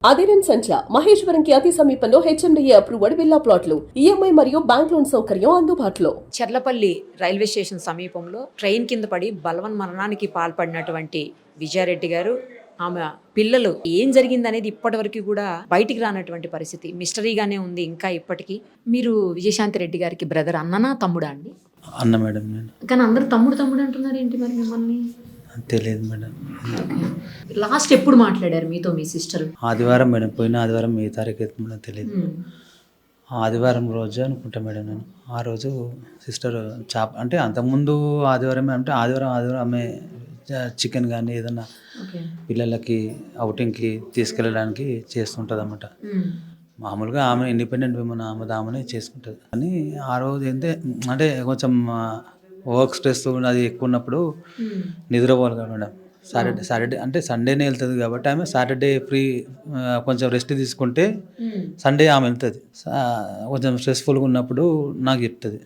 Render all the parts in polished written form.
అదిరన్ సంచ మహేశ్వరంకి అతి సమీపంలో HMDA approved villa ప్లాట్లు ఈఎంఐ మరియు బ్యాంక్ లోన్ సౌకర్యం అందుబాటులో. చర్లపల్లి రైల్వే స్టేషన్ సమీపంలో ట్రైన్ కింద పడి బలవన్ మరణానికి పాల్పడినటువంటి విజయారెడ్డి గారు, ఆమె పిల్లలు ఏం జరిగిందనేది ఇప్పటివరకు కూడా బయటికి రానటువంటి పరిస్థితి మిస్టరీగానే ఉంది ఇంకా ఇప్పటికీ. మీరు విజయశాంతి రెడ్డి గారికి బ్రదర్, అన్ననా తమ్ముడా అండి? అన్న మేడం. నేను కానీ అందరూ తమ్ముడు తమ్ముడు అంటున్నారు ఏంటి మరి మిమ్మల్ని? తెలియదు మేడం. లాస్ట్ ఎప్పుడు మాట్లాడారు మీతో మీ సిస్టర్? ఆదివారం మేడం, పోయిన ఆదివారం ఏ తారీఖు అయితే మేడం తెలియదు. ఆదివారం రోజు అనుకుంటా మేడం. నేను ఆ రోజు సిస్టర్ అంటే అంతకుముందు ఆదివారమే, అంటే ఆదివారం ఆమె చికెన్ కానీ ఏదన్నా పిల్లలకి అవుటింగ్కి తీసుకెళ్ళడానికి చేస్తుంటుంది అన్నమాట. మామూలుగా ఆమె ఇండిపెండెంట్ విమెన్, ఆమెనే చేసుకుంటుంది. కానీ ఆ రోజు అంటే కొంచెం వర్క్ స్ట్రెస్ అది ఎక్కువ ఉన్నప్పుడు నిద్రపోవాలి కదా మేడం. సాటర్డే అంటే సండేనే వెళ్తుంది కాబట్టి ఆమె సాటర్డే ఫ్రీ కొంచెం రెస్ట్ తీసుకుంటే సండే ఆమె వెళ్తుంది. కొంచెం స్ట్రెస్ఫుల్గా ఉన్నప్పుడు నాకు చెప్తుంది.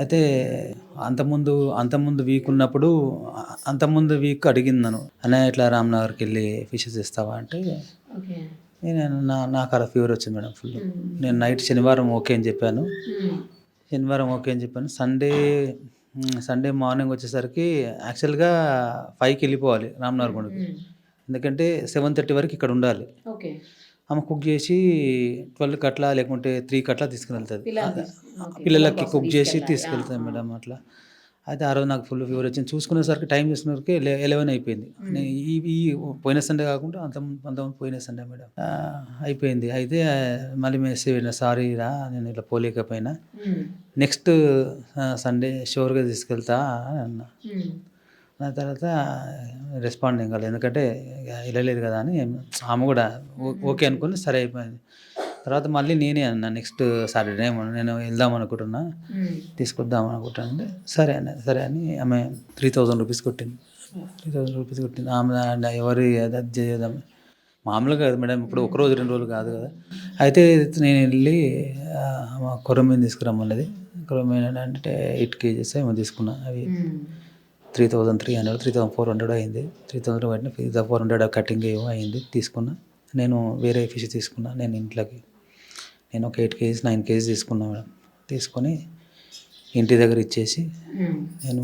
అయితే అంతకుముందు వీక్ ఉన్నప్పుడు అంతకుముందు వీక్ అడిగింది నన్ను, అన్నయ్య ఇట్లా రామ్నగర్కి వెళ్ళి ఫిషెస్ ఇస్తావా అంటే, నేను నాకు అక్కడ ఫీవర్ వచ్చింది మేడం ఫుల్. నేను నైట్ శనివారం ఓకే అని చెప్పాను. సండే మార్నింగ్ వచ్చేసరికి యాక్చువల్గా 5కి వెళ్ళిపోవాలి రామ్నగర్ గుడికి, ఎందుకంటే 7:30 వరకు ఇక్కడ ఉండాలి. ఆమె కుక్ చేసి 12కి అట్లా లేకుంటే 3కి అట్లా తీసుకుని వెళ్తుంది. పిల్లలకి కుక్ చేసి తీసుకెళ్తాను మేడం అట్లా. అయితే ఆ రోజు నాకు ఫుల్ ఫీవర్ వచ్చింది. చూసుకునేసరికి టైం చూసుకునేసరికి 11 అయిపోయింది. ఈ పోయిన సండే కాకుండా అంతకుముందు పోయిన సండే మేడం అయిపోయింది. అయితే మళ్ళీ మెసేజ్ పెట్టిన, సారీ రా నేను ఇట్లా పోలేకపోయినా, నెక్స్ట్ సండే షూర్గా తీసుకెళ్తా అని అన్నా. దాని తర్వాత రెస్పాండ్ ఏం కాలేదు, ఎందుకంటే వెళ్ళలేదు కదా అని ఆమె కూడా ఓకే అనుకుని సరే అయిపోయింది. తర్వాత మళ్ళీ నేనే అన్నా, నెక్స్ట్ సాటర్డే నేను వెళ్దాం అనుకుంటున్నా, తీసుకొద్దాం అనుకుంటానంటే సరే అని ఆమె 3,000 రూపీస్ కొట్టింది. 3,000 రూపీస్ కొట్టింది. ఆమె ఎవరు అది చేద్దాం మామూలుగా కదా మేడం, ఇప్పుడు ఒక రోజు 2 రోజులు కాదు కదా. అయితే నేను వెళ్ళి కొరమీను తీసుకురమ్మన్నది. కొరమీను అంటే 8 kgs ఏమో తీసుకున్నా. అవి 3,300 3,400 అయింది. 3,000 పట్టిన 400 కటింగ్ ఏమో అయింది. తీసుకున్నా. నేను వేరే ఫిష్ తీసుకున్నా. నేను ఇంట్లోకి ఒక 8 kgs 9 kgs తీసుకున్నా మేడం. తీసుకొని ఇంటి దగ్గర ఇచ్చేసి నేను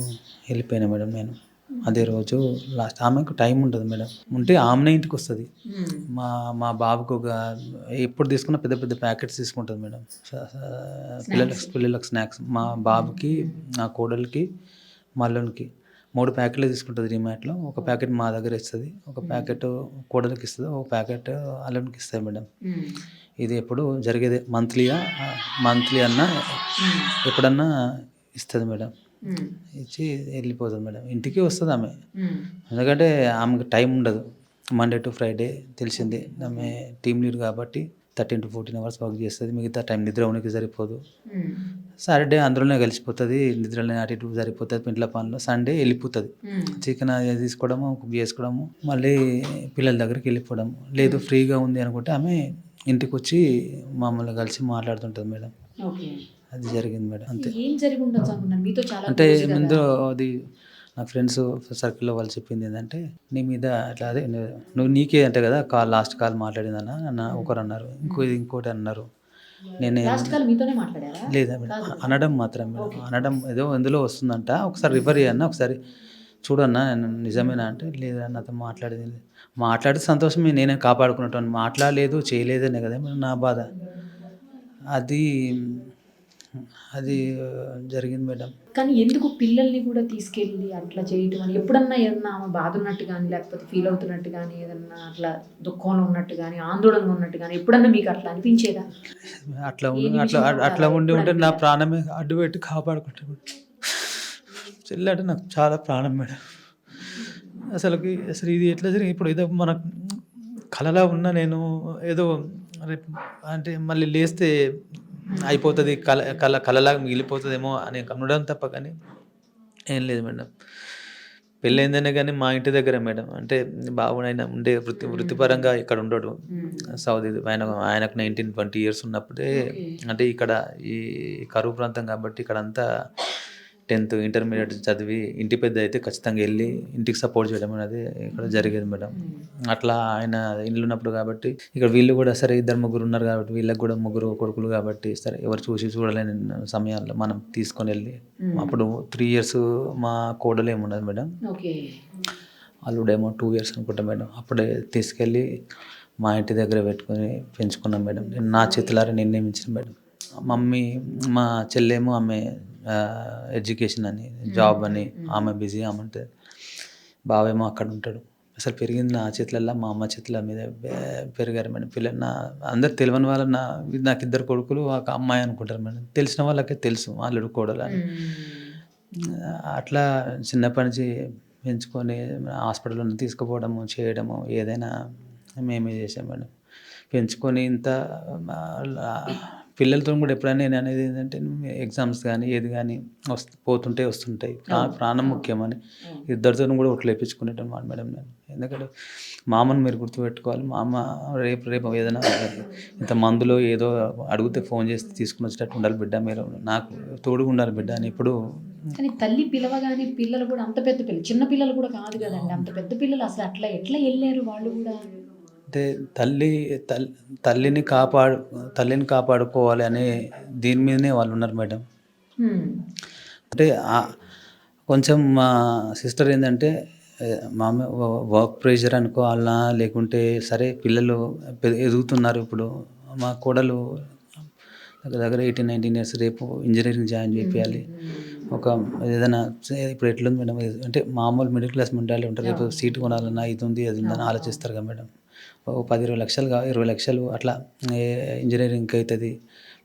వెళ్ళిపోయినా మేడం. నేను అదే రోజు లాస్ట్. ఆమెకు టైం ఉంటుంది మేడం, ఉంటే ఆమెనే ఇంటికి వస్తుంది. మా బాబుకు ఎప్పుడు తీసుకున్న పెద్ద పెద్ద ప్యాకెట్స్ తీసుకుంటుంది మేడం, పిల్లలకు స్నాక్స్. మా బాబుకి, నా కోడలికి, మల్లునికి 3 ప్యాకెట్లు తీసుకుంటుంది డిమార్ట్లో. ఒక ప్యాకెట్ మా దగ్గర ఇస్తుంది, ఒక ప్యాకెట్ కోడలికి ఇస్తుంది, ఒక ప్యాకెట్ అల్లునికి ఇస్తుంది మేడం. ఇది ఎప్పుడు జరిగేదే, మంత్లీ అన్నా ఎప్పుడన్నా ఇస్తుంది మేడం. ఇచ్చి వెళ్ళిపోతుంది మేడం. ఇంటికి వస్తుంది ఆమె, ఎందుకంటే ఆమెకు టైం ఉండదు. మండే టు ఫ్రైడే తెలిసిందే, ఆమె టీమ్ లీడ్ కాబట్టి 13 to 14 hours వర్క్ చేస్తుంది. మిగతా టైం నిద్ర ఉనికి సరిపోదు. సాటర్డే అందులోనే కలిసిపోతుంది, నిద్రలోనే అటు ఇటు సరిపోతుంది ఇంట్లో పనులు. సండే వెళ్ళిపోతుంది, చికెన్ తీసుకోవడము, కుక్ చేసుకోవడము, మళ్ళీ పిల్లల దగ్గరికి వెళ్ళిపోవడం. లేదు ఫ్రీగా ఉంది అనుకుంటే ఆమె ఇంటికి వచ్చి మమ్మల్ని కలిసి మాట్లాడుతుంటుంది మేడం. అది జరిగింది మేడం. అంతే. అంటే ముందు అది నా ఫ్రెండ్స్ సర్కిల్లో వాళ్ళు చెప్పింది ఏంటంటే, నీ మీద అట్లా అదే నీకే అంటే కదా లాస్ట్ కాల్ మాట్లాడిందన్న ఒకరు అన్నారు, ఇంకోటి అన్నారు. నేను లేదా మేడం అనడం మాత్రం మేడం, అనడం ఏదో ఎందులో వస్తుందంట, ఒకసారి రిఫర్ చేయన్నా, ఒకసారి చూడన్నా నిజమేనా అంటే, లేదా నాతో మాట్లాడితే సంతోషమే, నేనే కాపాడుకున్నట్టు. మాట్లాడలేదు చేయలేదనే కదా నా బాధ. అది జరిగింది మేడం. కానీ ఎందుకు పిల్లల్ని కూడా తీసుకెళ్ళి అట్లా చేయటం అని? ఎప్పుడన్నా ఏదన్నా ఆమె బాధ ఉన్నట్టు కానీ, లేకపోతే ఫీల్ అవుతున్నట్టు కానీ, ఏదన్నా అట్లా దుఃఖంలో ఉన్నట్టు కానీ, ఆందోళనగా ఉన్నట్టు కానీ ఎప్పుడన్నా మీకు అట్లా అనిపించేదా? అట్లా ఉంటే నా ప్రాణమే అడ్డు పెట్టి కాపాడుకుంటాను. చెల్లి అంటే నాకు చాలా ప్రాణం మేడం. అసలు ఇది ఎట్లా జరిగింది? ఇప్పుడు ఏదో మన కలలా ఉన్న నేను ఏదో అంటే మళ్ళీ లేస్తే అయిపోతుంది, కలలాగా మిగిలిపోతుందేమో అని కనడం తప్ప కానీ ఏం లేదు మేడం. పెళ్ళైందనే కానీ మా ఇంటి దగ్గర మేడం, అంటే బాబునైనా ఉండే వృత్తిపరంగా ఇక్కడ ఉండడు, సౌదీ. ఆయనకు 19-20 years ఉన్నప్పుడే, అంటే ఇక్కడ ఈ కరువు ప్రాంతం కాబట్టి ఇక్కడ అంతా 10th ఇంటర్మీడియట్ చదివి ఇంటి పెద్ద అయితే ఖచ్చితంగా వెళ్ళి ఇంటికి సపోర్ట్ చేయడం అనేది ఇక్కడ జరిగేది మేడం. అట్లా ఆయన ఇల్లు ఉన్నప్పుడు కాబట్టి ఇక్కడ వీళ్ళు కూడా సరే 2-3 ఉన్నారు కాబట్టి వీళ్ళకి కూడా 3 కొడుకులు కాబట్టి సరే ఎవరు చూడలేని సమయాల్లో మనం తీసుకొని వెళ్ళి అప్పుడు 3 years మా కోడలు ఏమున్నది మేడం, అల్లుడేమో 2 years అనుకుంటా మేడం. అప్పుడే తీసుకెళ్ళి మా ఇంటి దగ్గర పెట్టుకొని పెంచుకున్నాం మేడం. నేను నా చేతులారా నిర్ణయించిన మేడం. మమ్మీ మా చెల్లేమో ఆమె ఎడ్యుకేషన్ అని జాబ్ అని ఆమె బిజీ ఆమె ఉంటుంది, బావేమో అక్కడ ఉంటాడు. అసలు పెరిగింది నా చేతులల్లో, మా అమ్మ చేతుల మీద పెరిగారు మేడం. పిల్లలు నా అందరు తెలియని వాళ్ళ నాకు 2 కొడుకులు ఒక అమ్మాయి అనుకుంటారు మేడం. తెలిసిన వాళ్ళకే తెలుసు అల్లుడు కోడలు అని. అట్లా చిన్నప్పటి నుంచి పెంచుకొని హాస్పిటల్లో తీసుకుపోవడము చేయడము ఏదైనా మేమే చేసాం మేడం. పెంచుకొని ఇంత పిల్లలతో కూడా ఎప్పుడైనా నేను అనేది ఏంటంటే ఎగ్జామ్స్ కానీ ఏది కానీ వస్తుంటాయి ప్రాణం ముఖ్యమని 2 కూడా ఒట్లు వేయించుకునేటం మేడం నేను. ఎందుకంటే మా అమ్మను మీరు గుర్తుపెట్టుకోవాలి. మా అమ్మ రేపు ఏదైనా ఇంత మందులో ఏదో అడిగితే ఫోన్ చేసి తీసుకుని వచ్చేటట్టు ఉండాలి బిడ్డ, మీరు నాకు తోడుగా ఉండాలి బిడ్డ అని ఇప్పుడు. కానీ తల్లి పిలవగానే పిల్లలు కూడా అంత పెద్ద పిల్లలు, చిన్న పిల్లలు కూడా కాదు కదండి, అంత పెద్ద పిల్లలు అసలు ఎట్లా వెళ్ళారు వాళ్ళు కూడా? అంటే తల్లిని కాపాడుకోవాలి అనే దీని మీదనే వాళ్ళు ఉన్నారు మేడం. అంటే కొంచెం మా సిస్టర్ ఏంటంటే మా వర్క్ ప్రెషర్ అనుకోవాలన్నా లేకుంటే సరే పిల్లలు ఎదుగుతున్నారు. ఇప్పుడు మా కోడలు దగ్గర 18-19 years, రేపు ఇంజనీరింగ్ జాయిన్ చేయాలి. ఒక ఏదైనా ఇప్పుడు ఎట్లుంది మేడం, అంటే మామూలు మిడిల్ క్లాస్ మెంటాలిటీ ఉంటారు. రేపు సీటు కొనాలన్నా ఇది ఉంది అది ఉందని ఆలోచిస్తారు కదా మేడం. 10-20 లక్షలు 20 లక్షలు అట్లా ఇంజనీరింగ్కి అవుతుంది.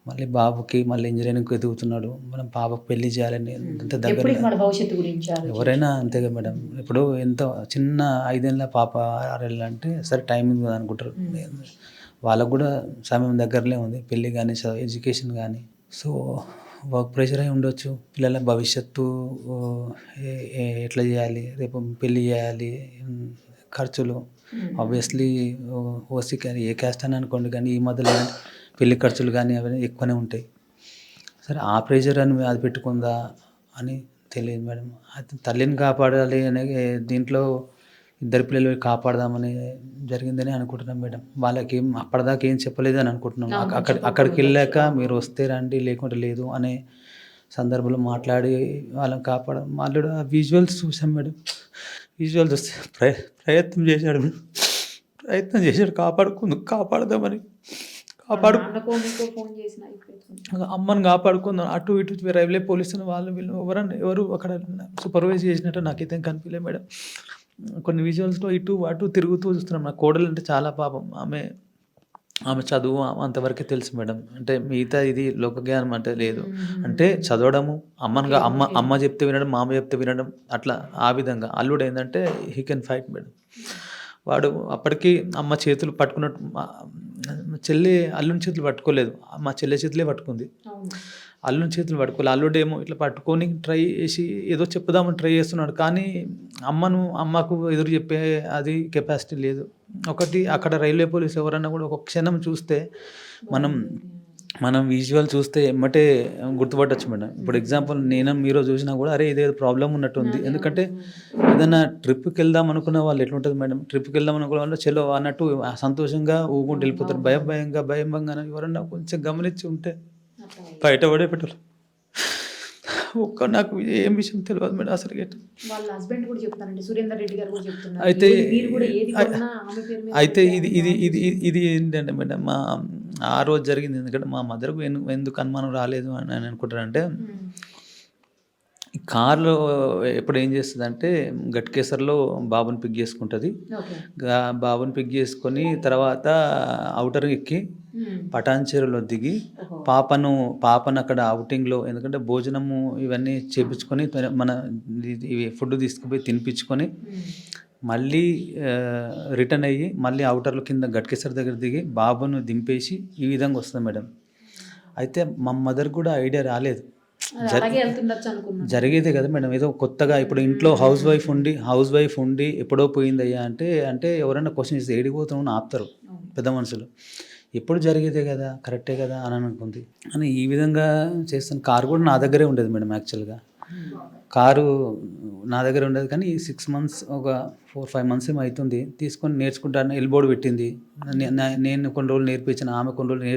మళ్ళీ బాబుకి మళ్ళీ ఇంజనీరింగ్కి ఎదుగుతున్నాడు, మనం పాపకు పెళ్లి చేయాలని అంత దగ్గర భవిష్యత్తు గురించి ఎవరైనా అంతేగా మేడం. ఇప్పుడు ఎంత చిన్న 5 ఏళ్ళ పాప 6 ఏళ్ళు అంటే సరే టైమింగ్ కదా అనుకుంటారు. వాళ్ళకు కూడా సమయం దగ్గరలో ఉంది, పెళ్ళి కానీ ఎడ్యుకేషన్ కానీ. సో వర్క్ ప్రెషర్ అయి ఉండొచ్చు. పిల్లల భవిష్యత్తు ఎట్లా చేయాలి, రేపు పెళ్ళి చేయాలి, ఖర్చులు ఆబ్వియస్లీ ఓసీ కానీ ఏ క్యాస్ట్ అని అనుకోండి, కానీ ఈ మధ్యలో పెళ్లి ఖర్చులు కానీ అవన్నీ ఎక్కువనే ఉంటాయి. సరే ఆ ప్రెషర్ అని అది పెట్టుకుందా అని తెలియదు మేడం. అయితే తల్లిని కాపాడాలి అనే దీంట్లో 2 పిల్లలు కాపాడదామని జరిగిందని అనుకుంటున్నాం మేడం. వాళ్ళకి అప్పటిదాకా ఏం చెప్పలేదు అని అనుకుంటున్నాం. అక్కడికి వెళ్ళాక మీరు వస్తే రండి లేకుంటే లేదు అనే సందర్భంలో మాట్లాడి వాళ్ళని మాట్లాడు విజువల్స్ చూసాం మేడం. విజువల్స్ వస్తే ప్రయత్నం చేశాడు కాపాడదామని. అమ్మని కాపాడుకుందాం. అటు ఇటు రైల్వే పోలీసులు వీళ్ళు ఎవరు అక్కడ సూపర్వైజ్ చేసినట్టు నాకైతే కనిపించలేదు మేడం. కొన్ని విజువల్స్లో ఇటు అటు తిరుగుతూ చూస్తున్నాం. నా కోడలు అంటే చాలా పాపం, ఆమె చదువు అంతవరకే తెలుసు మేడం. అంటే మిగతా ఇది లోకజ్ఞానం అంటే లేదు. అంటే చదవడము, అమ్మ చెప్తే వినడం, మామ చెప్తే వినడం, అట్లా ఆ విధంగా. అల్లుడు ఏంటంటే హీ కెన్ ఫైట్ మేడం. వాడు అప్పటికి అమ్మ చేతులు పట్టుకున్నట్టు, చెల్లి అల్లుని చేతులు పట్టుకోలేదు, మా చెల్లె చేతులే పట్టుకుంది. అల్లుని చేతులు పట్టుకోలేదు. అల్లుడేమో ఇట్లా పట్టుకొని ట్రై చేసి ఏదో చెప్పుదామని ట్రై చేస్తున్నాడు, కానీ అమ్మకు ఎదురు చెప్పే అది కెపాసిటీ లేదు. ఒకటి అక్కడ రైల్వే పోలీసు ఎవరన్నా కూడా ఒక క్షణం చూస్తే మనం విజువల్ చూస్తే ఎమ్మటే గుర్తుపట్టచ్చు మేడం. ఇప్పుడు ఎగ్జాంపుల్ మీరు చూసినా కూడా అరే ఇదేదో ప్రాబ్లం ఉన్నట్టుంది. ఎందుకంటే ఏదైనా ట్రిప్కి వెళ్దాం అనుకున్న వాళ్ళు ఎట్లుంటుంది మేడం, ట్రిప్కి వెళ్దాం అనుకున్న వాళ్ళు చలో అన్నట్టు సంతోషంగా ఊగుంటూ వెళ్ళిపోతారు. భయంగా ఎవరన్నా కొంచెం గమనించి ఉంటే బయటపడే పెట్టారు. నాకు ఏం విషయం తెలియదు మేడం అసలు. వాళ్ళ హస్బెండ్ కూడా చెప్తానండి, సురేందర్ రెడ్డి గారు కూడా చెప్తున్నారు. అయితే ఇది ఏంటంటే మేడం, ఆ రోజు జరిగింది. ఎందుకంటే మా మదర్కు ఎందుకు అనుమానం రాలేదు అని అనుకుంటారంటే, కార్లో ఎప్పుడు ఏం చేస్తుంది అంటే గట్కేసర్లో బాబుని పిక్ చేసుకుంటుంది. బాబుని పిక్ చేసుకొని తర్వాత అవుటర్ ఎక్కి పటాన్చేరులో దిగి పాపను అక్కడ అవుటింగ్లో, ఎందుకంటే భోజనము ఇవన్నీ చేపించుకొని మన ఫుడ్ తీసుకుపోయి తినిపించుకొని మళ్ళీ రిటర్న్ అయ్యి మళ్ళీ అవుటర్లో కింద గట్కేసర్ దగ్గర దిగి బాబును దింపేసి ఈ విధంగా వస్తుంది మేడం. అయితే మా మదర్ కూడా ఐడియా రాలేదు, జరిగేదే కదా మేడం. ఏదో కొత్తగా ఇప్పుడు ఇంట్లో హౌస్ వైఫ్ ఉండి ఎప్పుడో పోయిందయ్యా అంటే ఎవరైనా క్వశ్చన్ చేస్తే ఏడిపోతామని ఆపుతారు పెద్ద మనుషులు. ఎప్పుడు జరిగేదే కదా, కరెక్టే కదా అని అనుకుంది అని ఈ విధంగా చేస్తాను. కారు కూడా నా దగ్గరే ఉండేది మేడం యాక్చువల్గా. కారు నా దగ్గర ఉండదు కానీ 6 months ఒక 4-5 months ఏమో అవుతుంది తీసుకొని నేర్చుకుంటాను. ఎల్బోర్డ్ పెట్టింది, నేను కొన్ని రోజులు నేర్పించిన, ఆమె కొన్ని రోజులు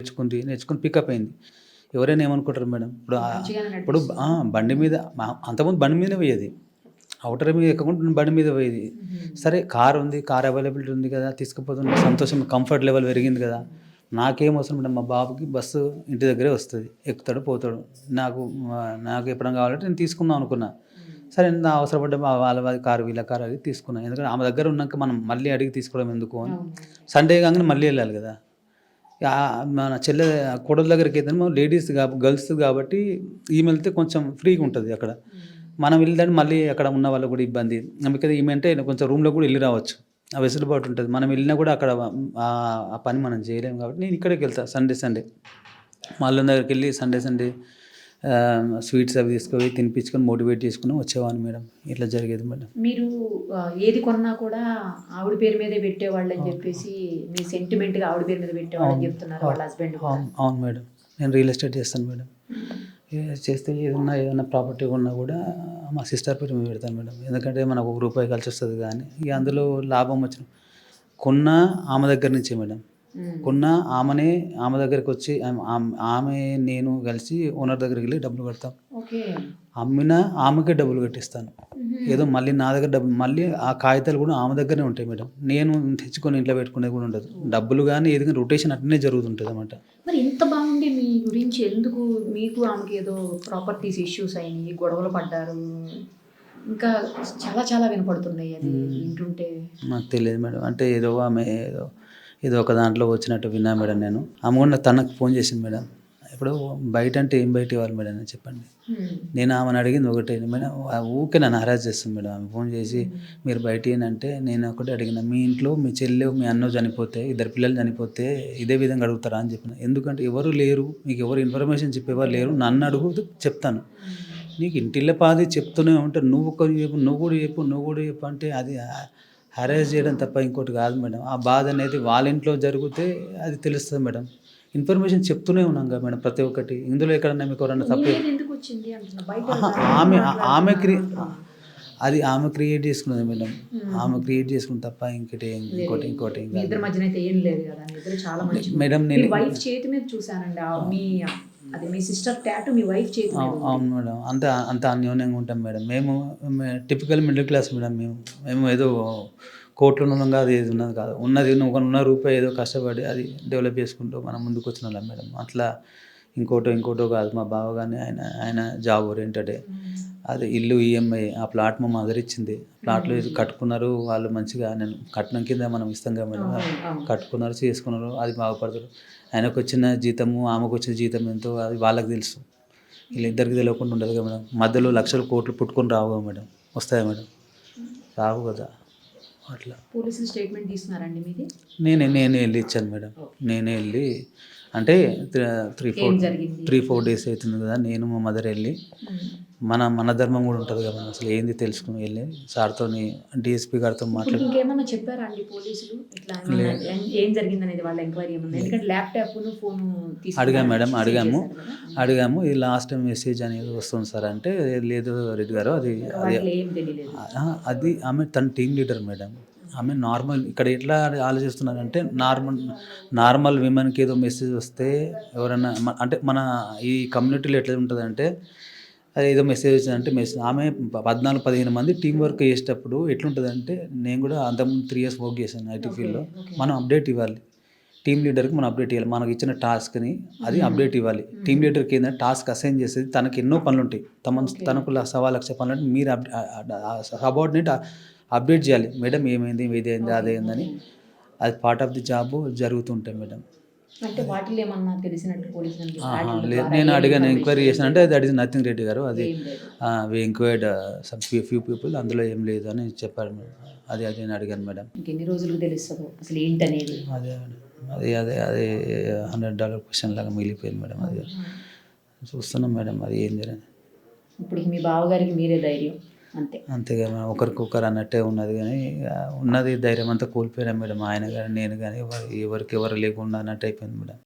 నేర్చుకుని పికప్ అయింది. ఎవరైనా ఏమనుకుంటారు మేడం, ఇప్పుడు బండి మీద అంతకుముందు బండి మీదనే పోయేది, అవుటర్ మీద ఎక్కకుండా బండి మీద పోయేది. సరే కార్ అవైలబిలిటీ ఉంది కదా, తీసుకుపోతుంది, సంతోషం, కంఫర్ట్ లెవెల్ పెరిగింది కదా. నాకేం అవసరం మేడం, మా బాబుకి బస్సు ఇంటి దగ్గరే వస్తుంది, ఎక్కుతాడు పోతాడు, నాకు ఎప్పుడైనా కావాలంటే నేను తీసుకుందాం అనుకున్నా. సరే నా అవసరపడ్డ వాళ్ళ కారు వీళ్ళ కారు అది తీసుకున్నాను. ఎందుకంటే ఆమె దగ్గర ఉన్నాక మనం మళ్ళీ అడిగి తీసుకోవడం ఎందుకు అని. సండే కాగానే మళ్ళీ వెళ్ళాలి కదా. మన కోడల దగ్గరికి అయితే లేడీస్ గర్ల్స్ కాబట్టి ఈమె వెళ్తే కొంచెం ఫ్రీగా ఉంటుంది అక్కడ. మనం వెళ్ళడానికి మళ్ళీ అక్కడ ఉన్న వాళ్ళకు కూడా ఇబ్బంది. అందుకని ఈమె అంటే కొంచెం రూమ్లో కూడా వెళ్ళి రావచ్చు, ఆ వెసులుబాటు ఉంటుంది. మనం వెళ్ళినా కూడా అక్కడ ఆ పని మనం చేయలేము కాబట్టి నేను ఇక్కడికి వెళ్తాను సండే మాల్ దగ్గరికి వెళ్ళి సండే స్వీట్స్ అవి తీసుకొని తినిపించుకొని మోటివేట్ చేసుకుని వచ్చేవాడిని మేడం. ఇట్లా జరిగేది మేడం. మీరు ఏది కొన్నా కూడా ఆవిడ పేరు మీదే పెట్టేవాళ్ళు అని చెప్పేసి మీ సెంటిమెంట్గా ఆవిడ పేరు మీద పెట్టేవాళ్ళు అని చెప్తున్నారు వాళ్ళ హస్బెండ్. అవును మేడం, నేను రియల్ ఎస్టేట్ చేస్తాను మేడం. చేస్తే ఏదైనా ప్రాపర్టీ ఉన్నా కూడా మా సిస్టర్ పేరు మీద పెడతాను మేడం. ఎందుకంటే మనకు ₹1 కలిసి వస్తుంది కానీ ఇక అందులో లాభం వచ్చిన ఆమె దగ్గర నుంచే మేడం. ఆమె దగ్గరికి వచ్చి ఆమె నేను కలిసి ఓనర్ దగ్గరికి వెళ్ళి డబ్బులు కడతాం. ఆమెకే డబ్బులు కట్టిస్తాను. ఏదో మళ్ళీ నా దగ్గర మళ్ళీ ఆ కాగితాలు కూడా ఆమె దగ్గరనే ఉంటాయి మేడం. నేను తెచ్చుకొని ఇంట్లో పెట్టుకునేది కూడా ఉండదు. డబ్బులు కానీ ఏది కానీ రొటేషన్ అట్లనే జరుగుతుంటుంది అన్నమాట. మరి ఇంత బాగుంది మీ గురించి ఎందుకు మీకు ఆమెకి ఏదో ప్రాపర్టీస్ ఇష్యూస్ అయినాయి, గొడవలు పడ్డారు, ఇంకా చాలా చాలా వినపడుతున్నాయి అది వింటుంటే? నాకు తెలియదు మేడం, అంటే ఏదో ఒక దాంట్లో వచ్చినట్టు విన్నా మేడం. నేను ఆమె కూడా తనకు ఫోన్ చేసింది మేడం. ఇప్పుడు బయట అంటే ఏం బయట ఇవ్వాలి మేడం అని చెప్పండి. నేను ఆమెను అడిగింది ఒకటే మేడం, ఊకే నన్ను హరాజ్ చేస్తుంది మేడం. ఆమె ఫోన్ చేసి మీరు బయట ఏంటంటే నేను ఒకటే అడిగిన, మీ ఇంట్లో మీ చెల్లె మీ అన్న చనిపోతే, 2 పిల్లలు చనిపోతే ఇదే విధంగా అడుగుతారా అని చెప్పిన. ఎందుకంటే ఎవరు లేరు, మీకు ఎవరు ఇన్ఫర్మేషన్ చెప్పేవారు లేరు, నన్ను అడుగు చెప్తాను. నీకు ఇంటిల్ల పాది చెప్తూనే ఉంటా, నువ్వు కూడా చెప్పు అంటే అది హరాజ్ చేయడం తప్ప ఇంకోటి కాదు మేడం. ఆ బాధ అనేది వాళ్ళ ఇంట్లో జరిగితే అది తెలుస్తుంది మేడం. ఇన్ఫర్మేషన్ చెప్తూనే ఉన్నాం కదా మేడం ప్రతి ఒక్కటి. ఇందులో ఎక్కడన్నా మీకు ఎవరన్నా తప్పే ఆమె క్రియేట్ చేసుకున్నది మేడం. ఆమె క్రియేట్ చేసుకున్న తప్ప ఇంకోటి మేడం. నేను వైఫ్ చేతి మీద చూసానండి, అది మీ సిస్టర్ టాటూ మీ వైఫ్ చేతి మీద. అవును మేడం, అంత అన్యోన్యంగా ఉంటాం మేడం. మేము టిపికల్ మిడిల్ క్లాస్ మేడం. మేము ఏదో కోట్లు ఉన్నాం కాదు, ఏది ఉన్నది కాదు, ఉన్న రూపాయి ఏదో కష్టపడి అది డెవలప్ చేసుకుంటూ మనం ముందుకు వచ్చిన వాళ్ళం మేడం. అట్లా ఇంకోటో కాదు. మా బావ కానీ ఆయన జాబ్ ఓరియంటెడే. అది ఇల్లు ఈఎంఐ, ఆ ప్లాట్ మా మదర్ ఇచ్చింది. ప్లాట్లో కట్టుకున్నారు వాళ్ళు మంచిగా. నేను కట్నం కింద మనం ఇస్తాం కదా మేడం, కట్టుకున్నారు, చేసుకున్నారు, అది బాగుపడతారు. ఆయనకు వచ్చిన జీతము ఆమెకు వచ్చిన జీతం ఎంతో అది వాళ్ళకి తెలుసు. వీళ్ళిద్దరికి తెలియకుండా ఉండదు కదా మేడం. మధ్యలో లక్షలు కోట్లు పుట్టుకొని రావు కదా మేడం, వస్తాయా మేడం? రావు కదా. అట్లా పోలీసులు స్టేట్మెంట్ తీసుకున్నారండి మీది? నేనే వెళ్ళి ఇచ్చాను మేడం. నేనే వెళ్ళి అంటే 3-4 days అవుతుంది కదా, నేను మా మదర్ వెళ్ళి మన ధర్మం కూడా ఉంటుంది కదా, అసలు ఏంది తెలుసుకుని వెళ్ళి సార్తో డిఎస్పీ గారితో మాట్లాడి. ఇంకేమన్నా చెప్పారా అండి పోలీసులు ఇట్లా ఏం జరిగింది అనేది వాళ్ళ ఎంక్వైరీ ఏమన్నా? ఎందుకంటే ల్యాప్టాప్ ఫోన్ అడిగాము మేడం, అడిగాము ఇది లాస్ట్ టైం మెసేజ్ అనేది వస్తుంది సార్ అంటే, లేదు రెడ్డి గారు అది ఆమె తన టీం లీడర్ మేడం. ఆమె నార్మల్ ఇక్కడ ఎట్లా ఆలోచిస్తున్నారంటే నార్మల్ విమెన్కి ఏదో మెసేజ్ వస్తే ఎవరైనా అంటే మన ఈ కమ్యూనిటీలో ఎట్లా ఉంటుందంటే, అది ఏదో మెసేజ్ వచ్చిందంటే ఆమె 14-15 మంది టీం వర్క్ చేసేటప్పుడు ఎట్లుంటుందంటే, నేను కూడా అంతకుముందు 3 years వర్క్ చేశాను ఐటీ ఫీల్డ్లో. మనం అప్డేట్ ఇవ్వాలి టీం లీడర్కి, మనం అప్డేట్ ఇవ్వాలి. మనకి ఇచ్చిన టాస్క్ని అది అప్డేట్ ఇవ్వాలి. టీం లీడర్కి ఏంటంటే టాస్క్ అసైన్ చేసేది, తనకి ఎన్నో పనులు ఉంటాయి, తనకు 1,00,000 పనులు అంటే మీరు సబార్డినేట్ అప్డేట్ చేయాలి. మేడం ఏమైంది, ఇదేంది అదేందని, అది పార్ట్ ఆఫ్ ది జాబ్ జరుగుతుంటాయి మేడం. అంటే వాటిలో ఏమన్నా తెలిసినట్టు పోలీసులు లేదు, నేను అడిగాను, ఎంక్వైరీ చేసిన అంటే దట్ ఈస్ నథింగ్ రెడ్డి గారు, అది వి ఎంక్వైర్డ్ సమ్ ఫ్యూ పీపుల్, అందులో ఏం లేదు అని చెప్పారు మేడం. అది నేను అడిగాను మేడం. ఇంకెన్ని రోజులకు తెలుస్తుందో అసలు ఏంటనేది. అదే $100 క్వశ్చన్ లాగా మిగిలిపోయింది మేడం. అది చూస్తున్నాం మేడం, అది ఏం జరిగింది. ఇప్పుడు మీ బావగారికి మీరే ధైర్యం అంతేగా మేడం, ఒకరికొకరు అన్నట్టే ఉన్నది. కానీ ఉన్నది ధైర్యం అంతా కోల్పోయినా మేడం, ఆయన కానీ నేను కానీ ఎవరికి ఎవరు లేకుండా అన్నట్టు అయిపోయింది మేడం.